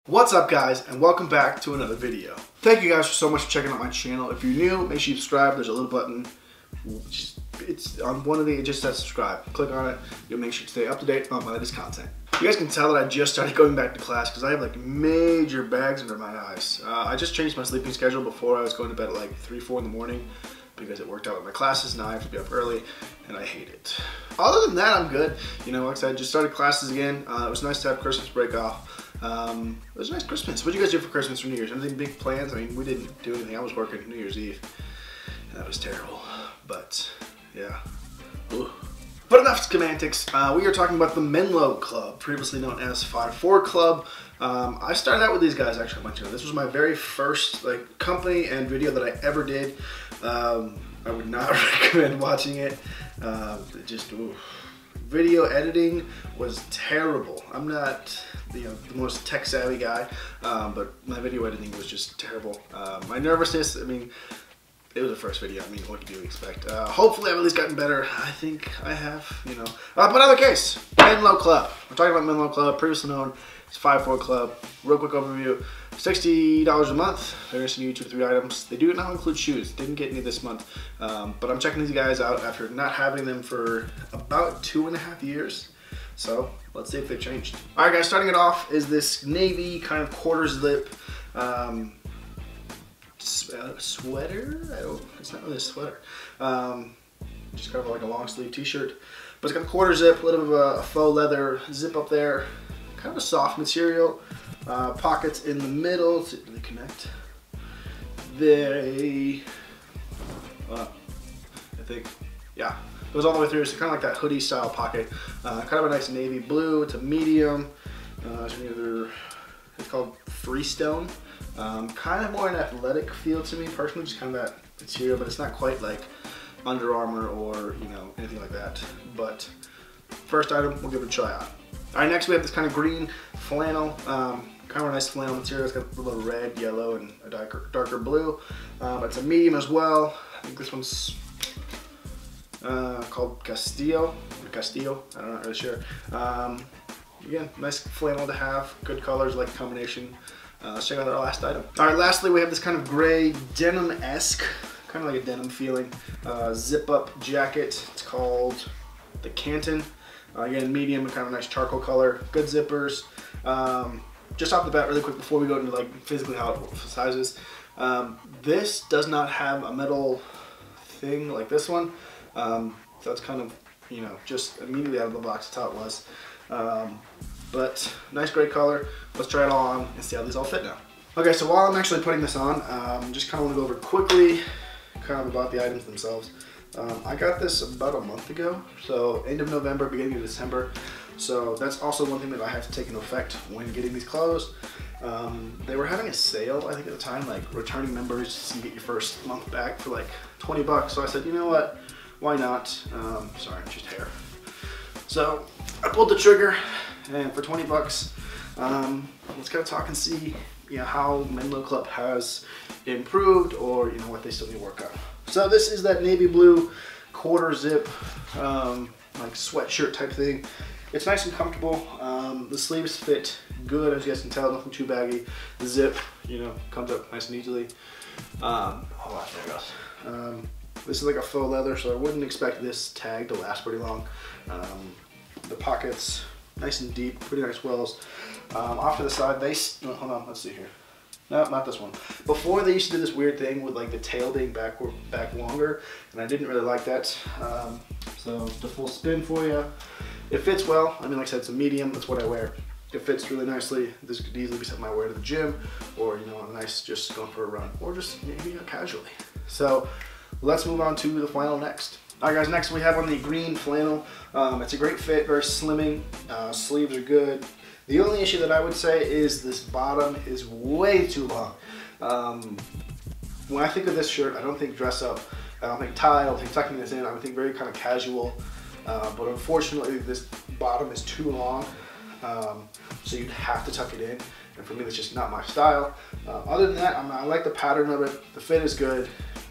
What's up guys, and welcome back to another video. Thank you guys so much for checking out my channel. If you're new, make sure you subscribe. There's a little button. It's on one of the, it just says subscribe. Click on it. You'll make sure to stay up to date on my latest content. You guys can tell that I just started going back to class because I have like major bags under my eyes. I just changed my sleeping schedule. Before I was going to bed at like 3, 4 in the morning because it worked out with my classes. Now I have to be up early and I hate it. Other than that, I'm good. You know, like I said, I just started classes again. It was nice to have Christmas break off. It was a nice Christmas. What did you guys do for Christmas or New Year's? Anything big plans? I mean, we didn't do anything. I was working New Year's Eve. That was terrible. But, yeah. Ooh. But enough semantics. We are talking about the Menlo Club, previously known as 5'4 Club. I started out with these guys actually on my channel. This was my very first like company and video that I ever did. I would not recommend watching it. Video editing was terrible. I'm not the most tech savvy guy, but my video editing was just terrible. My nervousness, I mean, it was the first video. I mean, what do you expect? Hopefully I've at least gotten better. I think I have, you know. But in other case, Menlo Club. We're talking about Menlo Club, previously known as 5'4 Club. Real quick overview. $60 a month. They're going to you 2 to 3 items. They do now include shoes. Didn't get any this month. But I'm checking these guys out after not having them for about 2.5 years. So let's see if they've changed. Alright guys, starting it off is this navy kind of quarter zip sweater? It's not really a sweater. Just kind of like a long sleeve t-shirt. But it's got a quarter zip, a little bit of a faux leather zip up there. Kind of a soft material. Pockets in the middle. Did they connect? I think, yeah. It goes all the way through, so kind of like that hoodie style pocket. Kind of a nice navy blue. It's a medium. It's called Freestone. Kind of more an athletic feel to me personally, just kind of that material, but it's not quite like Under Armour or anything like that. But first item, we'll give it a try out. All right, next we have this kind of green flannel. Kind of a nice flannel material. It's got a little red, yellow, and a darker blue. It's a medium as well. I think this one's called Castillo. I'm not really sure. Again, nice flannel to have. Good colors, like the combination. Let's check out our last item. All right, lastly we have this kind of gray denim-esque, kind of like a denim feeling, zip-up jacket. It's called the Canton. Again, medium and kind of a nice charcoal color. Good zippers. Just off the bat, really quick, before we go into like physically how it sizes, this does not have a metal thing like this one. So it's kind of, just immediately out of the box, that's how it was. But nice gray color. Let's try it all on and see how these all fit now. Okay, so while I'm actually putting this on, just kind of want to go over quickly kind of about the items themselves. I got this about a month ago, so end of November, beginning of December. So that's also one thing that I have to take into effect when getting these clothes. They were having a sale, I think at the time, like returning members, so you get your first month back for like 20 bucks. So I said, you know what, why not? Sorry, just hair. So I pulled the trigger, and for 20 bucks, let's go talk and see how Menlo Club has improved, or what they still need to work on. So this is that navy blue quarter zip, like sweatshirt type thing. It's nice and comfortable. The sleeves fit good, as you guys can tell, nothing too baggy. The zip, comes up nice and easily. Hold on, there it goes. This is like a faux leather, so I wouldn't expect this tag to last pretty long. The pockets, nice and deep, pretty nice wells. Off to the side, hold on, let's see here. No, not this one. Before they used to do this weird thing with like the tail being back longer, and I didn't really like that. So the full spin for you. It fits well. I mean, like I said, it's a medium. That's what I wear. It fits really nicely. This could easily be something I wear to the gym, or a nice just going for a run, or just maybe casually. So let's move on to the flannel next. All right, guys. Next we have on the green flannel. It's a great fit, very slimming. Sleeves are good. The only issue that I would say is this bottom is way too long. When I think of this shirt, I don't think dress up. I don't think tie. I don't think tucking this in. I would think very kind of casual. But unfortunately, this bottom is too long, so you'd have to tuck it in. And for me, that's just not my style. Other than that, I like the pattern of it. The fit is good.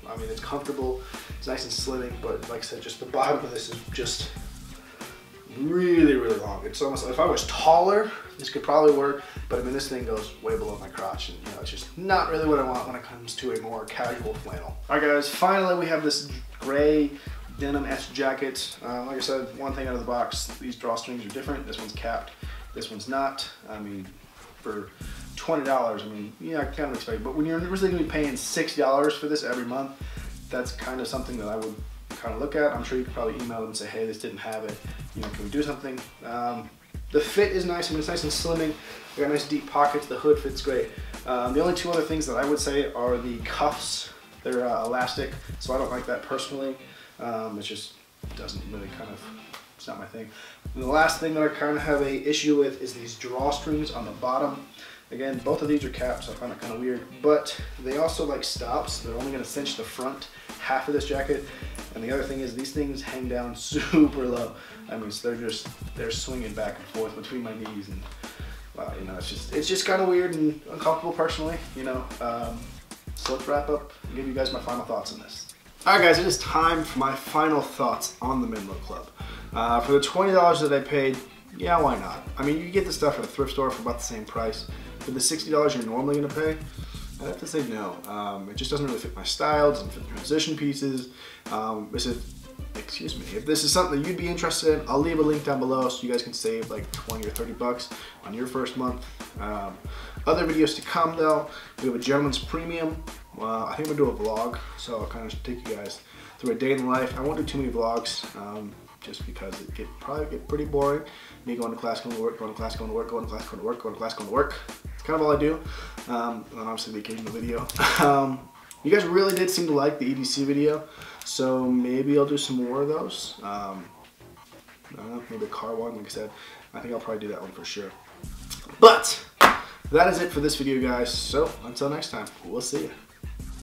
I mean, it's comfortable. It's nice and slimming. But like I said, just the bottom of this is just really, really long. It's almost, if I was taller, this could probably work, but I mean, this thing goes way below my crotch, and you know, it's just not really what I want when it comes to a more casual flannel. All right, guys, finally we have this gray denim etched jacket. Like I said, one thing out of the box, these drawstrings are different. This one's capped, this one's not. I mean, for $20, I mean, yeah, I kind of expect it, but when you're originally gonna be paying $60 for this every month, that's kind of something that I would kind of look at. I'm sure you could probably email them and say, hey, this didn't have it, you know, can we do something? The fit is nice. I mean, it's nice and slimming. We got nice deep pockets. The hood fits great. The only two other things that I would say are the cuffs. They're elastic, so I don't like that personally. It just doesn't really kind of, it's not my thing. And the last thing that I kind of have a issue with is these drawstrings on the bottom. Again, both of these are capped, so I find it kind of weird, but they also like stops. They're only going to cinch the front half of this jacket. And the other thing is these things hang down super low. I mean, so they're swinging back and forth between my knees, and wow, you know, it's just kind of weird and uncomfortable personally, you know. So let's wrap up and give you guys my final thoughts on this. All right, guys, it is time for my final thoughts on the Menlo Club. For the $20 that I paid, yeah, why not? I mean, you get this stuff at a thrift store for about the same price. For the $60 you're normally going to pay, I'd have to say no. It just doesn't really fit my style, doesn't fit the transition pieces. If this is something that you'd be interested in, I'll leave a link down below so you guys can save like 20 or 30 bucks on your first month. Other videos to come though, we have a gentleman's premium. I think we'll do a vlog, so I'll kind of take you guys through a day in the life. I won't do too many vlogs, just because it probably get pretty boring. Me going to class, going to work, going to class, going to work, going to class, going to work, going to class, going to work. It's kind of all I do. And obviously the occasional video. You guys really did seem to like the EDC video, so maybe I'll do some more of those. I don't know, maybe a car one, like I said. I think I'll probably do that one for sure. But that is it for this video, guys. So until next time, we'll see you.